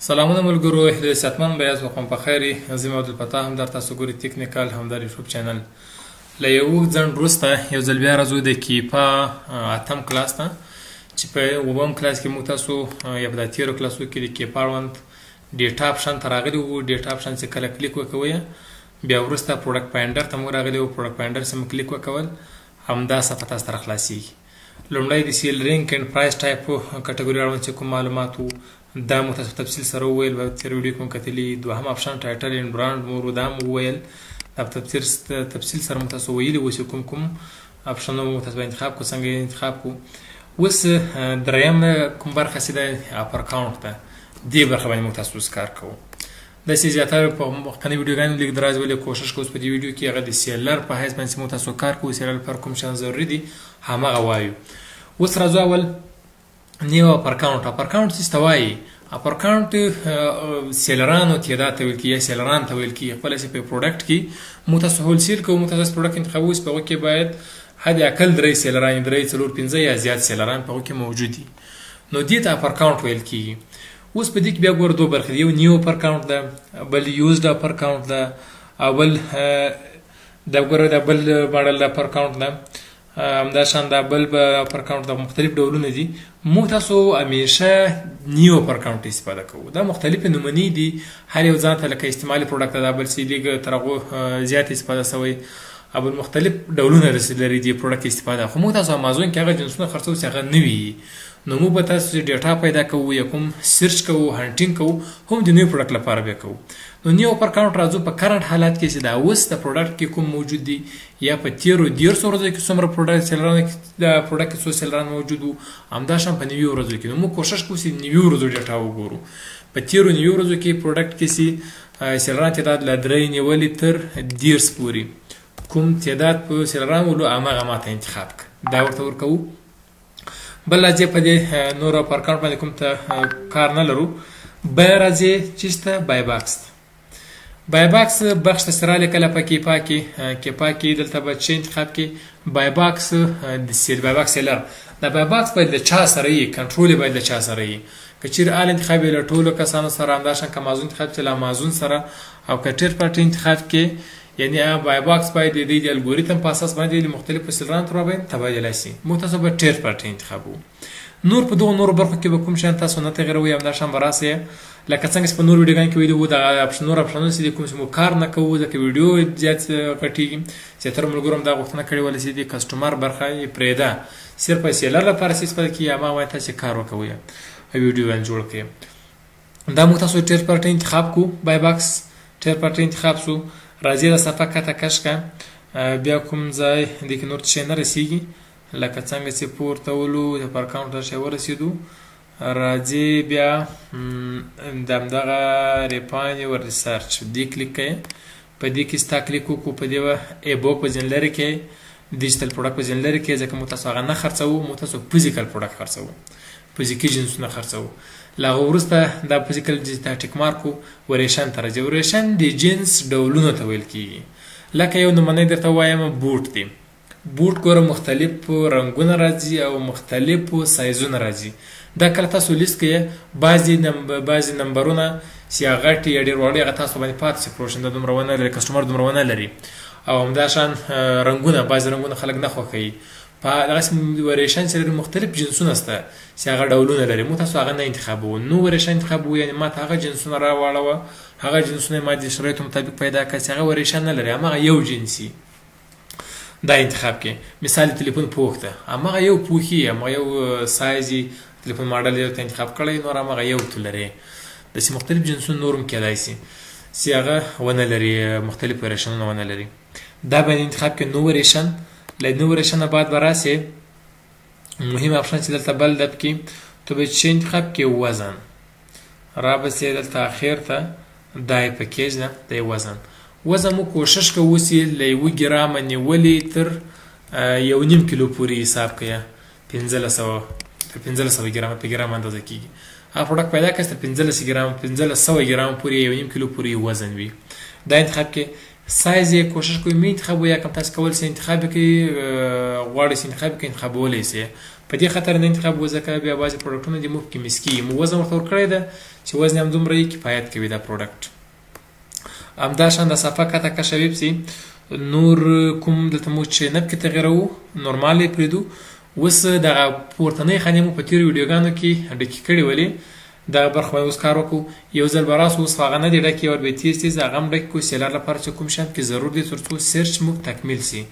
سلامونه ملګرو، هیله صحتمند بیاز وخم په خیر. زه عبدالفتاح هم در تاسو ګوري تکنیکال هم در یوټیوب چینل. له یو ځنډ وروسته یو ځل بیا راځو د کیپا اتم کلاس ته، چې په اووم کلاس کې موږ تاسو یا په تیرو کلاسو کې د کیپا اړوند ډیټا اپشن ته راغلي وو. ډیټا اپشن چې کله کلیک وکوئ بیا وروسته پروډکټ فایندر ته موږ راغلي وو. پروډکټ فایندر چې موږ کلیک وکول همدا صفحه تاسو ته راخلاصیږي. لومړی د سیل رینک اینډ پرایس ټایپ کټګوري اړوند چې کوم معلومات وو دا مو تاسو تفصیل سره وویل. په تیر ویډیو کې مو کتلي. دوهم اپشن ټایټل اینډ برانډ مو دا مو وویل. دا تفصیل سره مو تاسو ویلي وو چې کوم اپشن مو تاسو انتخاب کو څنګه انتخاب کو. اوس دریم کوم برخه چې د اپر کاونټ ده دې برخه باندې مو تاسو کار کوو. داسې زیاتره په مخکني ویډیوګانو لیک دراز ولې کوشش کوو په دې ویډیو کې هغه د سیلر په حیث باندې مو تاسو کار کوو. سیلر پر کوم شان ضروري دي هماغه وایو. اوس راځو اول نیو اپر کاونټ. اپر کاونټ څه ته وایي؟ اپر کاونټ سیلرانو تعداد ته ویل کیږي یا سیلران ته ویل کیږي. خپل چې په پروډکټ کې مو تاسو هول سیل کوو، مو تاسو پروډکټ انتخابوي په هغه کې باید حد اقل 3 سیلران 3 4 5 یا زیات سیلران په هغه کې موجود دي. نو دې ته اپر کاونټ ویل کیږي. اوس په دې کې بیا ګور دوه برخې دي. یو نیو اپر کاونټ ده، بل یوزډ اپر کاونټ ده، اول دا ګور دا بل ماډل اپر کاونټ ده. همدا شان دا بل اپر کاونټ د مختلف ډولونه دي. موږ تاسو همیشه نیو اپر کاونټ استفاده کوو. دا مختلف نمونې دي، هر یو ځان ته لکه استعمالي پروډکټ دا بل سی لیګ تر هغه زیات استفاده شوی او مختلف ډولونه لري دي پروډکټ استفاده. خو موږ تاسو امازون کې هغه جنسونه خرڅو چې هغه نه وي. نو موږ به تاسو ډیټا پیدا کوو یا کوم سرچ کوو هانټینګ کوو هم د نیو پروډکټ لپاره بیا کوو. نو نیو اپر کاونټ راځو په کرنٹ حالات کې چې دا اوس د پروډکټ کې کوم موجود دي یا په تیرو 150 ورځو کې څومره پروډکټ سیلران د پروډکټ کې څو سیلران موجود وو، همدا شان په 90 ورځو کې. نو موږ کوشش کوو چې 90 ورځو ډیټا وګورو. په تیرو 90 ورځو کې پروډکټ کې سي سیلران تعداد له 3 نیولې تر 10 پورې کوم تعداد په سیلران ولو هغه ماته انتخاب کړه. دا ورته ورکوو. بل راځي په دې نور اپر کاونټ باندې کوم ته کار نه لرو. بیا راځي چیسته بای باکس. بای باکس بخش ته سره لیکل په کیپا کې دلته به چې انتخاب کې بای باکس د سیل بای باکس سیلر. دا بای باکس باید له چا سره وي، کنټرول باید له چا سره وي. که چیرې آل انتخاب له ټولو کسانو سره، همدا شان که مازون انتخاب چې له مازون سره، او که ټیر پارټي انتخاب کې یعنی بای باکس باید د دې الګوریتم په اساس باندې د مختلفو سیلرانو تر باندې تبادله شي. موږ تاسو به ټیر پارټي انتخابو. نور په دغه نور برخو کې به کوم شان تاسو نه تغیروي، همدا شان به راسي لکه څنګه چې په نور ویډیوګانو کې ویلي وو د اپشن نور اپشنونه چې کوم چې مو کار نه کوو ځکه ویډیو زیات غټیږي. زیاتره ملګرو هم دا غوښتنه کړې وله چې د کسټمر برخه یې پرېږده، صرف سیلر لپاره استفاده کړي یا ما وایي تاسو کار وکوئ ویډیوګان جوړ کړئ. دا موږ تاسو ټیر پارټي انتخاب کو. بای باکس ټیر پارټي انتخاب سو. راځي د صفحه کته کش کا بیا کوم ځای د کې نور څه نه رسیږي لکه څنګه چې پورته ولو د پر کاونټر شی ورسېدو. راځي بیا دغه ریپاین ور ریسرچ دې کلیک کړئ. په دې کې ستا کلیک وکړو. په دې ایبو په ځین لري کې ډیجیټل پروډکټ په ځین لري کې ځکه مو تاسو هغه نه خرڅوو، مو تاسو فزیکل پروډکټ خرڅوو، فزیکي جنسونه خرڅوو. له هغه وروسته دا فزیکل ټیک مارک وریشن ته راځي. وریشن د جنس ډولونو ته ویل کېږي. لکه یو نمونه درته وایم بوټ دی. بوټ ګوره مختلف رنګونه راځي او مختلف سایزونه راځي. دا کله تاسو لیست کې بعضې نمبرونه چې هغه غټ یا ډېر وړ هغه تاسو باندې پاتې شي. پروشن د دومره ونه لري، کسټمر دومره ونه لري. او همدا شان رنګونه، بعضې رنګونه خلک نه خوښوي. په دغسې وریشن چې مختلف جنسونه شته چې هغه ډولونه لري. موږ تاسو هغه نه انتخابوو. نو وریشن انتخابوو یعنې ما ته هغه جنسونه راواړوه، هغه جنسونه ما د شرایطو مطابق پیدا کړه چې هغه وریشن نه لري، هماغه یو جنسي دا انتخاب کې. مثال تلیفون پوښ ده، هماغه یو پوښي، هماغه یو سایزي تلیفون ماډل یو ته انتخاب کړی، نور هماغه یو تو لري. داسې مختلف جنسونه نور هم کیدای شي چې هغه ونه لري، مختلف وریشنونه ونه لري. دا باندې انتخاب کې نو وریشن. له نو وریشن نه بعد به راسې مهم اپشن چې دلته بل دب کې تو به چې انتخاب کې وزن را بسې دلته اخر ته دا یې پکیج ده د وزن. وزن مو کوشش کوو چې له 1 ګرامه نیولې تر 1.5 کیلو پورې حساب کړئ. 1500 ګرامه په ګرام اندازه کېږي. هغه پروډکټ پیدا کړئ تر 1500 ګرام پورې 1.5 کیلو پورې وزن وي. دا انتخاب کې سایز یې کوشش کوئ مې انتخابوي یا کوم تاسو کول شئ انتخاب کړئ غواړئ چې انتخاب کړئ انتخابولی شئ. په دې خاطر نه انتخاب و ځکه بیا بعضې پروډکټونه دي موږ کې مس کېږي موږ وزن ورته ورکړی ده چې وزن هم دومره یې کفایت کوي دا پروډکټ همداشان د صفحه کته کشه ویبسي نور کوم دلته موږ چې نب کې تغیروو نورمال یې پرېږدو اوس دغه پورتنۍ خانې مو په تېرو ویډیوګانو کې ډکې کړې ولې دغه برخه باندې اوس کار وکړو یو ځل به راسو اوس هغه نه دي ډکې ور به تیز تیز هغه هم ډک کړو سیلر لپاره چې کوم شیان کې ضرور دي تر څو سرچ موږ تکمیل سي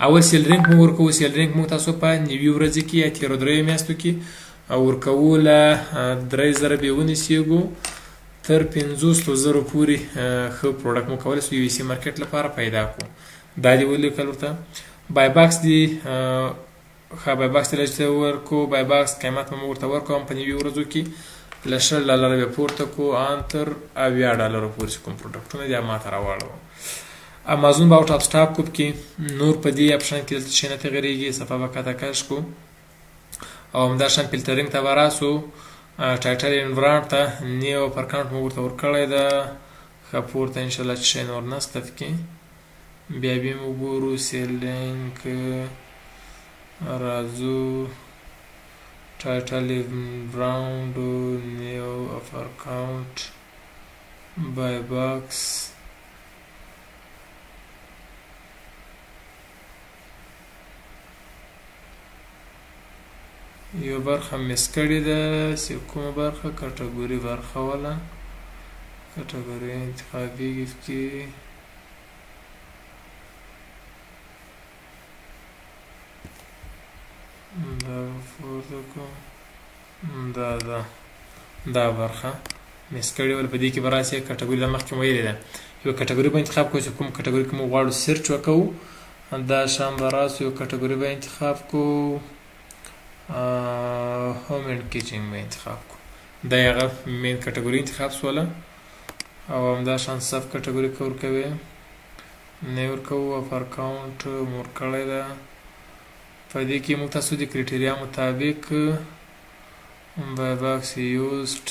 اول سیل رینک موږ ورکوو سیل رینک موږ تاسو په نوي ورځې کې یا تېرو دریو میاشتو کې ورکوو له 3000 به ونیسېږو تر 500,000 پورې ښه پروډکټ مو کولی سو یو سی مارکیټ لپاره پیدا کړو دا دې ولیکل ورته بای باکس دي ښه بای باکس ته لږ ورکړو بای باکس قیمت مو ورته ورکړو په نوي ورځو کې له $10 به پورته کړو ان تر $80 پورې چې کوم پروډکټونه دي ما ته راواړوو امازون به آوټ اف سټاک کو کې نور په دې اپشن کې دلته شی نه تغیرېږي صفحه به کته کش کړو او همداشان فلټرینګ ته به راسو ټایټل انورانټ ته نیو پر کاونټ مو ورته ورکړی ده ښه پورته انشاءالله چې شی نور نسته پکې بیا به مو ګورو سیل لینک راځو ټایټل انورانټ نیو افر کاونټ بای باکس یو برخه مس کړې ده چې کومه برخه کټګوري برخه وله کټګوري انتخابیږي کې دا پورته کوم دا برخه مس کړې وله په دې کې به راسي کټګوري د مخکې مو ویلې ده یو کټګوري به انتخاب کړو چې کوم کټګوري کې مو غواړو سرچ وکړو دا شان به راسو یو کټګوري به انتخاب کړو هوم اینڈ کچن به انتخاب کو دا هغه مین کټګوري انتخاب سوله او همداشان سب کټګوري کې ورکوي نه ورکوو افر کاونټ مو ورکړی ده په دې کې موږ تاسو د کرایټیریا مطابق بای باکس یوزډ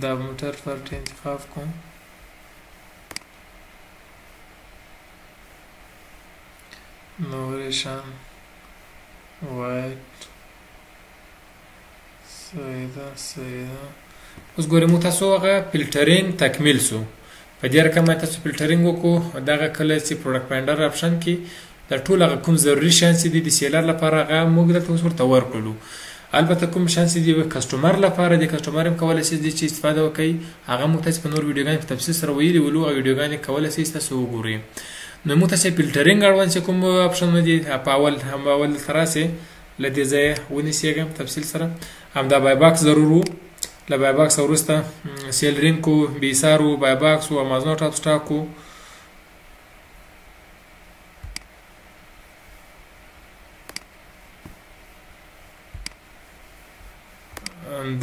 دا موټر فرټ انتخاب کوم نوریشن وایټ سیده اوس ګورئ موږ تاسو هغه فلټرینګ تکمیل سو په دې رقم باندې تاسو فلټرینګ وکړو دغه کله چې پروډکټ فایندر اپشن کې د ټول هغه کوم ضروري شیان چې دي د سیلر لپاره هغه موږ دلته اوس ورته ورکړلو البته کوم شیان چې دي کسټمر لپاره د کسټمر هم کولی شي چې استفاده وکړي هغه موږ تاسو په نور ویډیوګانو په تفصیل سره ویلي ولو هغه ویډیوګانې کولی شئ تاسو وګورئ نو موږ تاسو فلټرینګ اړوند چې کوم اپشن دي په اول تر راسه له دې ځایه ونیسئ تفصیل سره همدا بای باکس ضرور وو له بای باکس وروسته سیل رینک و بیسار و بای باکس و امازون ټاپ سټاک و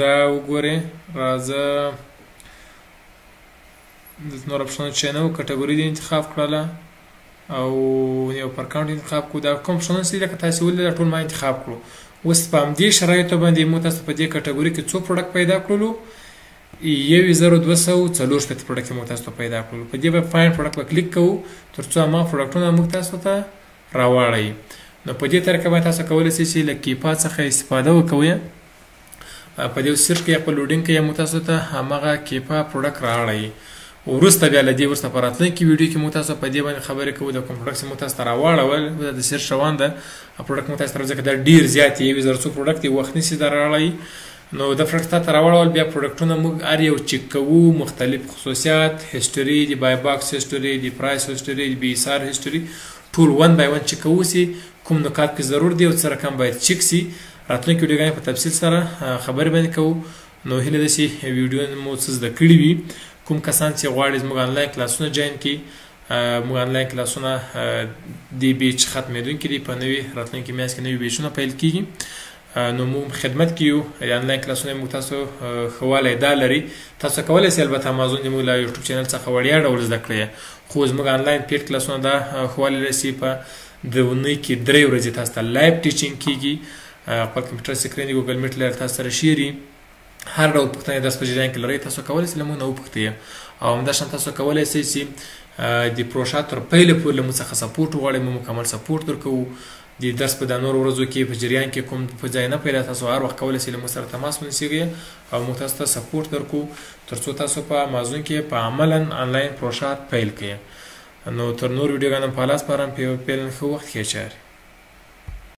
دا وګورئ راځه دلته نور اپشنونه چې نه وو کټګوري دې انتخاب کړله او یو پر کاونټ انتخاب کړو دا کوم اپشنونه چې لکه تاسو ولې دا ټول ما انتخاب کړو اوس په همدې شرایطو باندې موږ تاسو په دې کټګوري کې څو پروډکټ پیدا کړلو 1240 پروډکټ موږ تاسو پیدا کړلو په دې به فاین پروډکټ په کلیک کوو ترڅو ما پروډکټونه موږ تاسو ته راوړی نو په دې طریقه باندې تاسو کولی شئ چې له کیپا څخه استفاده وکوئ په دې سرچ کې په لوډینګ کې موږ تاسو ته همغه کیپا پروډکټ راوړی وروسته بیا له دې وروسته په راتلونکي ویډیو کې موږ تاسو په دې باندې خبرې کوو د کوم پروډکټ چې موږ تاسو ته راوړول د سرچ روان ده پروډکټ موږ تاسو ته راځي دا ډیر زیات یې 1000 پروډکټ یې وخت نشي راوړی نو د پروډکټ ته راوړول بیا پروډکټونه موږ هر یو چک کوو مختلف خصوصیات هیستوري دی بای باکس هیستوري دی پرایس هیستوري دی بیسار هیستوري ټول ون بای ون چک کوو چې کوم نکات کې ضرور دی او څه رقم باید چک سي راتلونکي ویډیوګانې په تفصیل سره خبرې باندې کوو نو هیله ده چې ویډیو مو څه زده کړي وي کوم کسان چې غواړي زموږ آنلاین کلاسونه جوین کړي موږ آنلاین کلاسونه د بیچ ختمېدونکي دي په نوي راتلونکي میاشت کې نوي بیچونه پیل کیږي نو موږ خدمت کیو آنلاین کلاسونه موږ تاسو خواله دا لري تاسو کولای شئ البته امازون موږ لا یوټیوب چینل څخه وړیا ډول زده کړئ خو زموږ آنلاین پیډ کلاسونه دا خواله لري په د ونې کې 3 ورځې تاسو ته لایو ټیچینګ کیږي خپل کمپیوټر سکرین ګوګل میټ لري تاسو سره شيري هر ډول پوښتنې درس په جریان کې لري تاسو کولای شئ لمون او پوښتنه او همداشان تاسو کولای شئ چې د پروژه تر پیله پورې له موږ څخه سپورټ غواړئ، موږ مکمل سپورټ درکوو. د درس په د نورو ورځو کې په جریان کې کوم په ځای نه پیدا، تاسو هر وخت کولی شئ له موږ سره تماس ونیسئ او موږ تاسو ته سپورټ درکوو تر څو تاسو په امازون کې په عملا آنلاین پروژه پیل کړئ. نو تر نور ویډیوګانو په لاس پارم پیل ښه وخت ښې چارې.